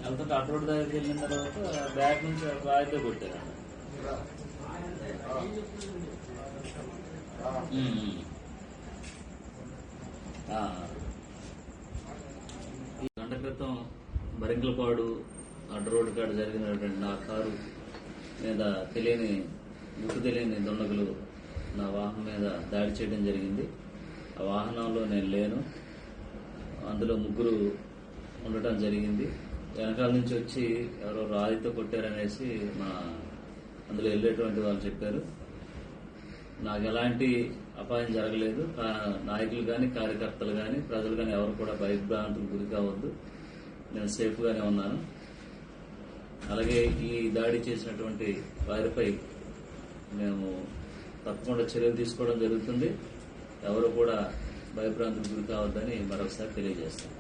వెళ్తుంటే అటు రోడ్డు దగ్గరికి వెళ్ళిన తర్వాత బ్యాక్ నుంచి బాగా కొట్టారు. ఈ గంట క్రితం బరింకలపాడు అడ్డు రోడ్డు కాడ జరిగినటువంటి నా కారు మీద గుర్తు తెలియని దుండగులు నా వాహనం మీద దాడి చేయడం జరిగింది. ఆ వాహనంలో నేను లేను. అందులో ముగ్గురు ఉండటం జరిగింది. వెనకాల నుంచి వచ్చి ఎవరో రాయితో కొట్టారనేసి అందులో వెళ్ళేటువంటి వాళ్ళు చెప్పారు. నాకు ఎలాంటి అపాయం జరగలేదు. నాయకులు కానీ, కార్యకర్తలు కానీ, ప్రజలు కానీ ఎవరు కూడా భయభ్రాంతులకు గురి కావద్దు. నేను సేఫ్గానే ఉన్నాను. అలాగే ఈ దాడి చేసినటువంటి వారిపై మేము తప్పకుండా చర్యలు తీసుకోవడం జరుగుతుంది. ఎవరు కూడా భయభ్రాంతులకు గురి కావద్దని మరొకసారి తెలియజేస్తాం.